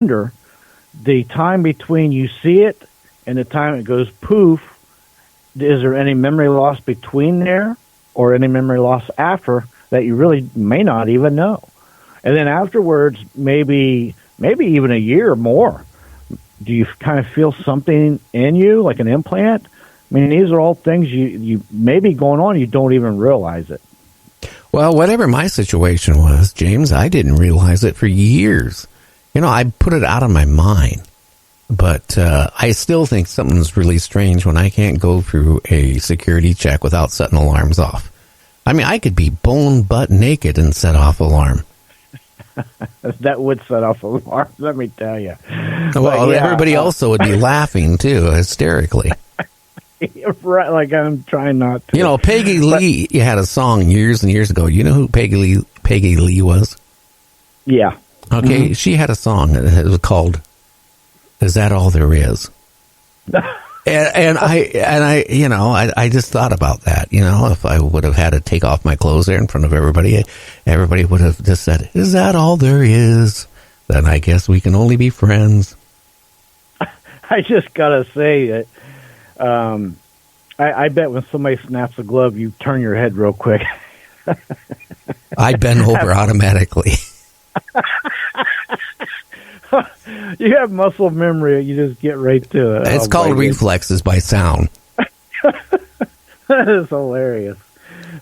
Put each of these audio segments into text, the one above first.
wonder, the time between you see it and the time it goes poof, is there any memory loss between there or any memory loss after that you really may not even know? And then afterwards, maybe even a year or more, do you kind of feel something in you, like an implant? I mean, these are all things you may be going on, you don't even realize it. Well, whatever my situation was, James, I didn't realize it for years. I put it out of my mind. But I still think something's really strange when I can't go through a security check without setting alarms off. I mean, I could be bone butt naked and set off alarm. That would set off alarms, let me tell you. Well, everybody also would be laughing, too, hysterically. Right, like I'm trying not to. Peggy Lee had a song years and years ago. You know who Peggy Lee was? Yeah. Okay, She had a song that was called "Is That All There Is?" and I just thought about that. If I would have had to take off my clothes there in front of everybody would have just said, "Is that all there is?" Then I guess we can only be friends. I just gotta say that. I bet when somebody snaps a glove, you turn your head real quick. I bend over automatically. You have muscle memory. You just get right to it. It's called reflexes by sound. That is hilarious.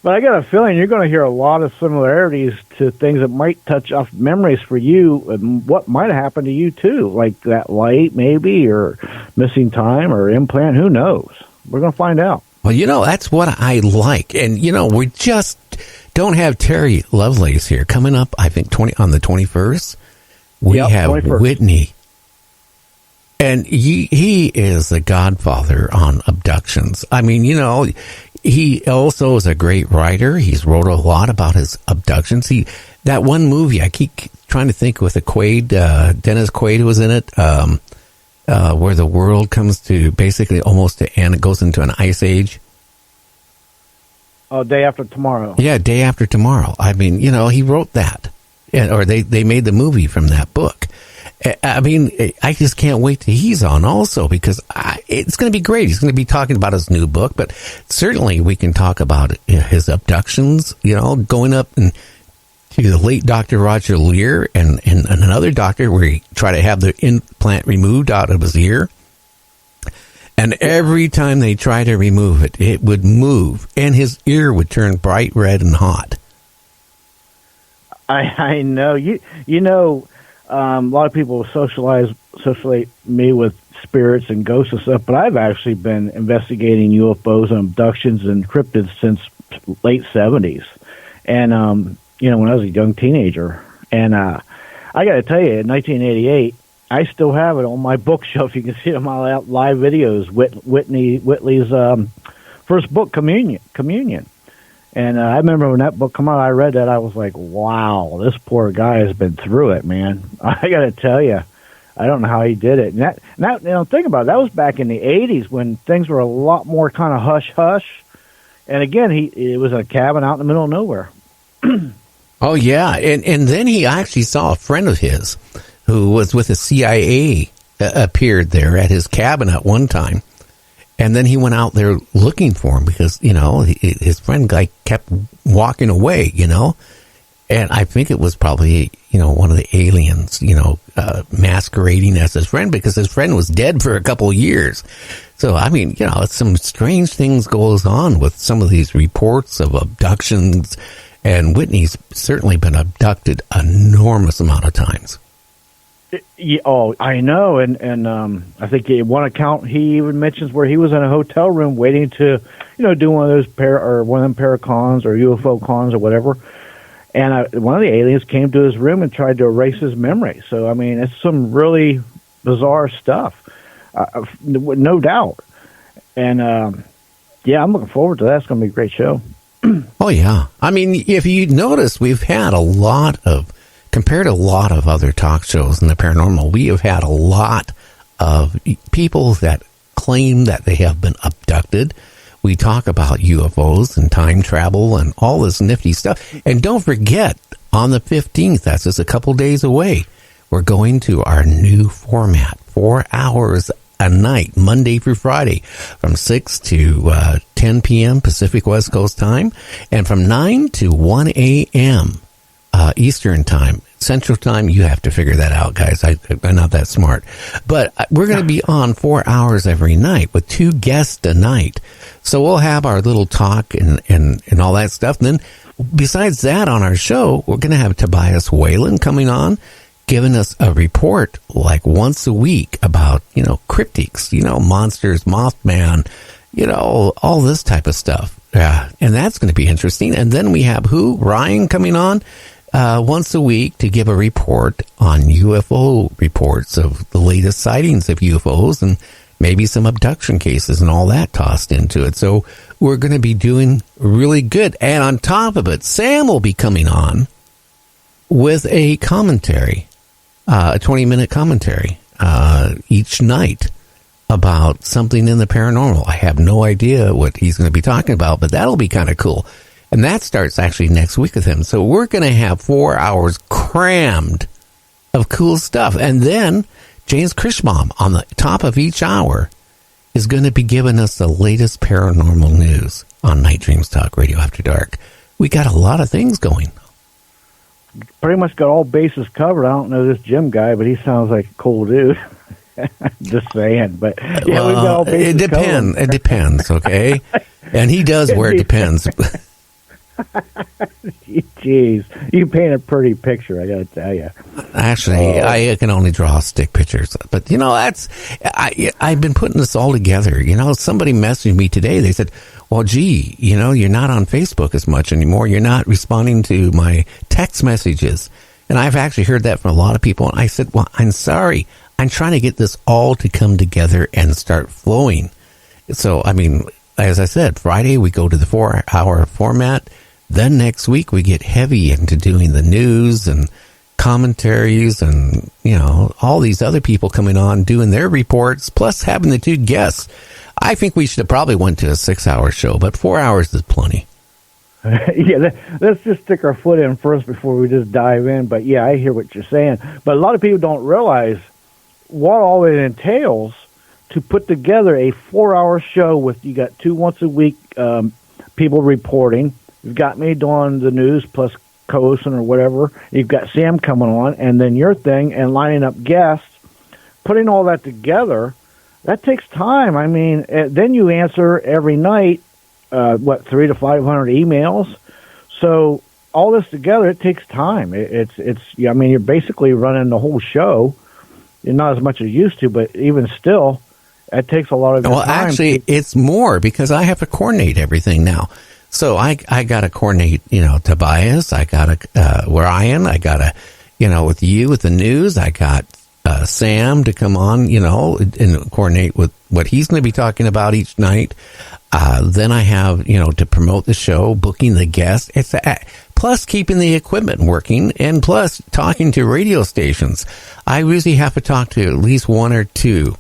But I got a feeling you're going to hear a lot of similarities to things that might touch off memories for you and what might have happened to you, too, like that light maybe, or missing time, or implant. Who knows? We're going to find out. Well, that's what I like. And, we just don't have Terry Lovelace here. Coming up, I think, on the 21st, we have 21st. Whitney. And he is the godfather on abductions. I mean, he also is a great writer. He's wrote a lot about his abductions. That one movie, I keep trying to think with the Quaid, Dennis Quaid was in it, where the world comes to basically almost to end. It goes into an ice age. Oh, Day After Tomorrow. Yeah, Day After Tomorrow. I mean, he wrote that. Or they made the movie from that book. I mean, I just can't wait till he's on also, because it's going to be great. He's going to be talking about his new book, but certainly we can talk about his abductions, going up and to the late Dr. Roger Lear and another doctor where he tried to have the implant removed out of his ear. And every time they try to remove it, it would move, and his ear would turn bright red and hot. I know. A lot of people associate me with spirits and ghosts and stuff, but I've actually been investigating UFOs and abductions and cryptids since late 70s. And, when I was a young teenager. And I got to tell you, in 1988, I still have it on my bookshelf. You can see it on my live videos, Whitley's first book, Communion. And I remember when that book came out, I read that, I was like, wow, this poor guy has been through it, man. I got to tell you, I don't know how he did it. And that, think about it, that was back in the 80s when things were a lot more kind of hush-hush. And again, it was a cabin out in the middle of nowhere. Oh, yeah. And then he actually saw a friend of his who was with the CIA appeared there at his cabin at one time. And then he went out there looking for him because, his friend guy kept walking away, And I think it was probably, one of the aliens, masquerading as his friend because his friend was dead for a couple of years. So, I mean, some strange things goes on with some of these reports of abductions. And Whitney's certainly been abducted an enormous amount of times. I know, and I think one account he even mentions where he was in a hotel room waiting to, do one of those one of them paracons or UFO cons or whatever, and one of the aliens came to his room and tried to erase his memory. So I mean, it's some really bizarre stuff, no doubt. And I'm looking forward to that. It's going to be a great show. Oh yeah, I mean, if you notice, we've had compared to a lot of other talk shows in the paranormal, we have had a lot of people that claim that they have been abducted. We talk about UFOs and time travel and all this nifty stuff. And don't forget, on the 15th, that's just a couple days away, we're going to our new format, 4 hours a night, Monday through Friday, from 6 to 10 p.m. Pacific West Coast time, and from 9 to 1 a.m. Eastern time. Central time, you have to figure that out, guys. I'm not that smart. But we're going to be on 4 hours every night with 2 guests a night. So we'll have our little talk and all that stuff. And then besides that, on our show, we're going to have Tobias Whalen coming on, giving us a report like once a week about, cryptics, monsters, Mothman, all this type of stuff. Yeah. And that's going to be interesting. And then we have Ryan coming on once a week to give a report on UFO reports of the latest sightings of UFOs and maybe some abduction cases and all that tossed into it. So we're going to be doing really good. And on top of it, Sam will be coming on with a commentary, a 20-minute commentary each night about something in the paranormal. I have no idea what he's going to be talking about, but that'll be kind of cool. And that starts actually next week with him. So we're going to have 4 hours crammed of cool stuff. And then James Krishbaum on the top of each hour is going to be giving us the latest paranormal news on Night Dreams Talk Radio After Dark. We got a lot of things going. Pretty much got all bases covered. I don't know this Jim guy, but he sounds like a cool dude. Just saying. But yeah, we've got all bases covered. It depends, okay? And he does wear Depends. Jeez, you paint a pretty picture, I gotta tell you. Actually, I can only draw stick pictures, but I've been putting this all together. Somebody messaged me today. They said, "Well, gee, you're not on Facebook as much anymore. You're not responding to my text messages." And I've actually heard that from a lot of people. And I said, "Well, I'm sorry. I'm trying to get this all to come together and start flowing." So, as I said, Friday we go to the 4 hour format. Then next week we get heavy into doing the news and commentaries and, all these other people coming on doing their reports, plus having the 2 guests. I think we should have probably went to a 6 hour show, but 4 hours is plenty. Yeah, let's just stick our foot in first before we just dive in. But yeah, I hear what you're saying. But a lot of people don't realize what all it entails to put together a 4 hour show with, you got 2 once a week people reporting. You've got me doing the news plus co-hosting or whatever. You've got Sam coming on, and then your thing, and lining up guests. Putting all that together, that takes time. Then you answer every night, 300 to 500 emails. So all this together, it takes time. You're basically running the whole show. Not as much as you used to, but even still, it takes a lot of time. Well, actually, it's more because I have to coordinate everything now. So I got to coordinate, Tobias. I got to Ryan. I got to, with you with the news. I got Sam to come on, and coordinate with what he's going to be talking about each night. Then I have, to promote the show, booking the guests. It's plus keeping the equipment working, and plus talking to radio stations. I usually have to talk to at least 1 or 2.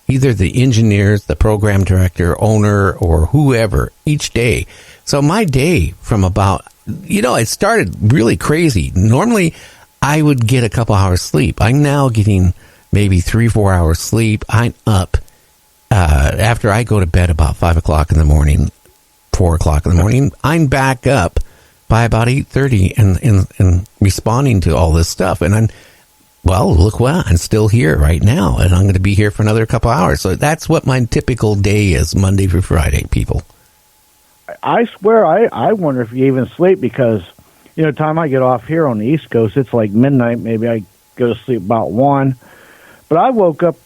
Either the engineers, the program director, owner, or whoever each day. So my day from about, it started really crazy. Normally, I would get a couple hours sleep. I'm now getting maybe 3-4 hours sleep. I'm up after I go to bed about 5 o'clock in the morning, 4 o'clock in the morning. I'm back up by about 8:30 and responding to all this stuff. And look what, I'm still here right now, and I'm going to be here for another couple hours. So that's what my typical day is, Monday through Friday, people. I swear, I wonder if you even sleep, because, time I get off here on the East Coast, it's like midnight. Maybe I go to sleep about 1. But I woke up,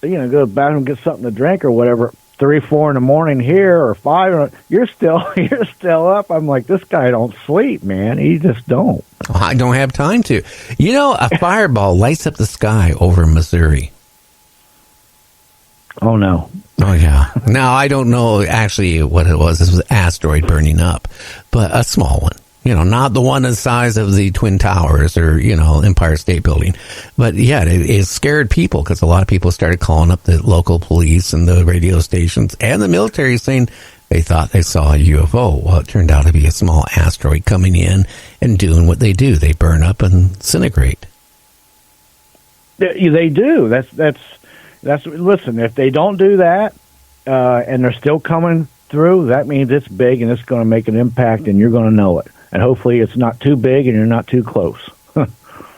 go to the bathroom, get something to drink or whatever, 3, 4 in the morning here, or 5. You're still up. I'm like, this guy don't sleep, man. He just don't. I don't have time to. A fireball lights up the sky over Missouri. Oh, no. Oh, yeah. Now, I don't know actually what it was. This was an asteroid burning up, but a small one. Not the one the size of the Twin Towers or, Empire State Building. But, yeah, it scared people, because a lot of people started calling up the local police and the radio stations and the military saying they thought they saw a UFO. Well, it turned out to be a small asteroid coming in and doing what they do. They burn up and disintegrate. They do. That's. Listen, if they don't do that, and they're still coming through, that means it's big and it's going to make an impact, and you're going to know it. And hopefully, it's not too big and you're not too close.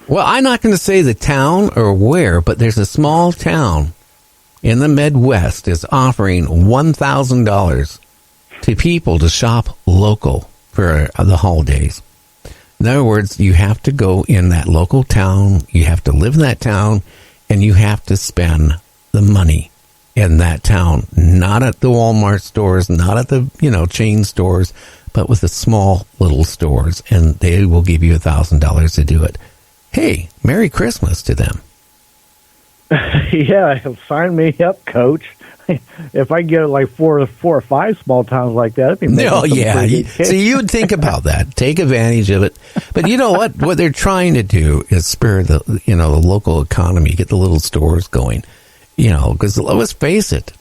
Well, I'm not going to say the town or where, but there's a small town in the Midwest is offering $1,000 to people to shop local for the holidays. In other words, you have to go in that local town, you have to live in that town, and you have to spend the money in that town, not at the Walmart stores, not at the, chain stores, but with the small little stores, and they will give you $1,000 to do it. Hey, Merry Christmas to them. Yeah, sign me up, Coach. If I get like four or five small towns like that, it'd be So you'd think about that. Take advantage of it. But you know what? What they're trying to do is spur the the local economy, get the little stores going. Because let's face it,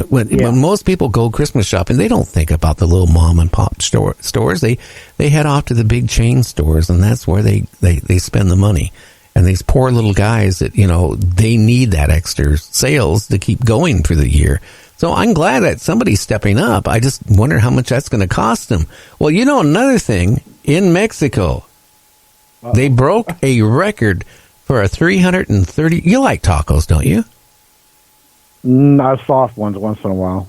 when most people go Christmas shopping, they don't think about the little mom and pop stores. They head off to the big chain stores, and that's where they spend the money. And these poor little guys that, they need that extra sales to keep going through the year. So I'm glad that somebody's stepping up. I just wonder how much that's going to cost them. Well, another thing, in Mexico, they broke a record for a 330. You like tacos, don't you? Not soft ones once in a while.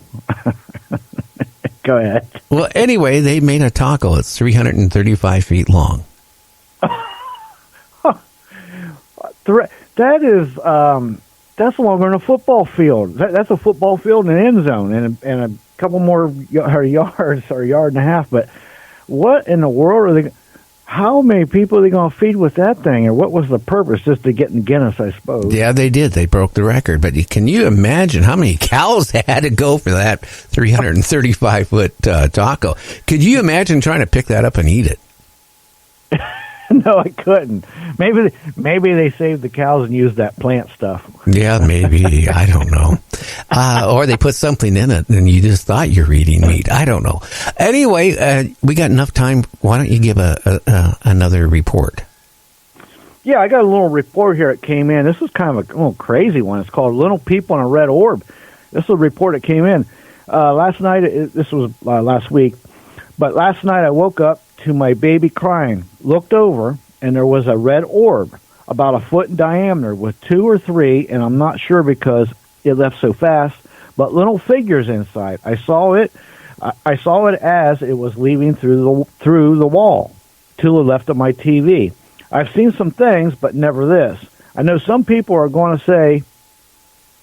Go ahead. Well, anyway, they made a taco that's 335 feet long. That is that's longer than a football field. That's a football field and an end zone and a couple more yards or a yard and a half. But what in the world are they? How many people are they going to feed with that thing? Or what was the purpose? Just to get in Guinness, I suppose. Yeah, they did. They broke the record. But can you imagine how many cows had to go for that 335-foot taco? Could you imagine trying to pick that up and eat it? No, I couldn't. Maybe they saved the cows and used that plant stuff. Yeah, maybe. I don't know. Or they put something in it and you just thought you're eating meat. I don't know. Anyway, we got enough time. Why don't you give another report? Yeah, I got a little report here that came in. This is kind of a little crazy one. It's called Little People in a Red Orb. This is a report that came in. Last night, this was last week, but last night I woke up to my baby crying, looked over, and there was a red orb about a foot in diameter with 2 or 3, and I'm not sure because it left so fast, but little figures inside. I saw it as it was leaving through the wall to the left of my TV. I've seen some things, but never this. I know some people are going to say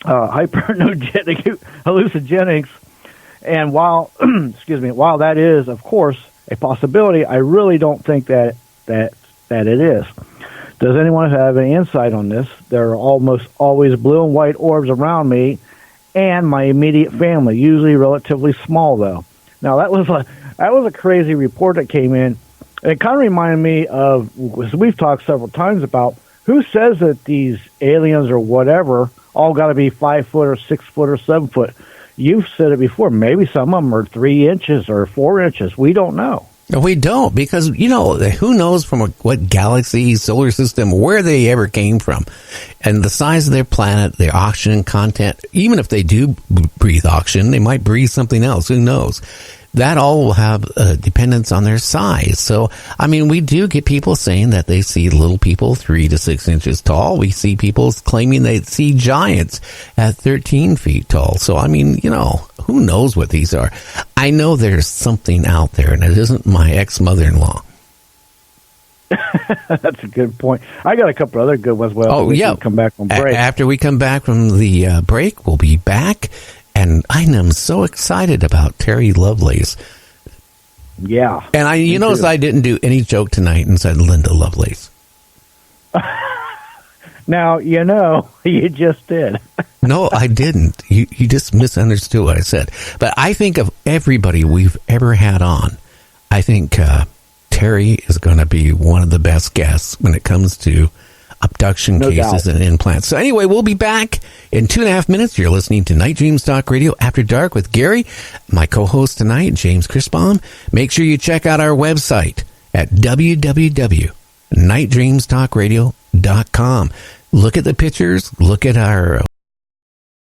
hypernogenic hallucinogenics, and while while that is, of course, a possibility, I really don't think that it is. Does anyone have any insight on this? There are almost always blue and white orbs around me and my immediate family, usually relatively small, though. Now, that was a crazy report that came in. It kind of reminded me of, as we've talked several times about, who says that these aliens or whatever all got to be 5 foot or 6 foot or 7 foot? You've said it before. Maybe some of them are 3 inches or 4 inches. We don't know. We don't, because, who knows from what galaxy, solar system, where they ever came from. And the size of their planet, their oxygen content, even if they do breathe oxygen, they might breathe something else. Who knows? That all will have dependence on their size. So, we do get people saying that they see little people 3 to 6 inches tall. We see people claiming they see giants at 13 feet tall. So, who knows what these are? I know there's something out there, and it isn't my ex-mother-in-law. That's a good point. I got a couple other good ones. Well, oh, yeah. Come back from break. After we come back from the break, we'll be back. And I am so excited about Terry Lovelace. Yeah. And you notice I didn't do any joke tonight and said Linda Lovelace. Now, you just did. No, I didn't. You just misunderstood what I said. But I think of everybody we've ever had on, I think Terry is going to be one of the best guests when it comes to abduction cases and implants. So anyway, we'll be back in 2.5 minutes. You're listening to Night Dreams Talk Radio After Dark with Gary, my co-host tonight, James Chrisbaum. Make sure you check out our website at www.nightdreamstalkradio.com. look at the pictures, look at our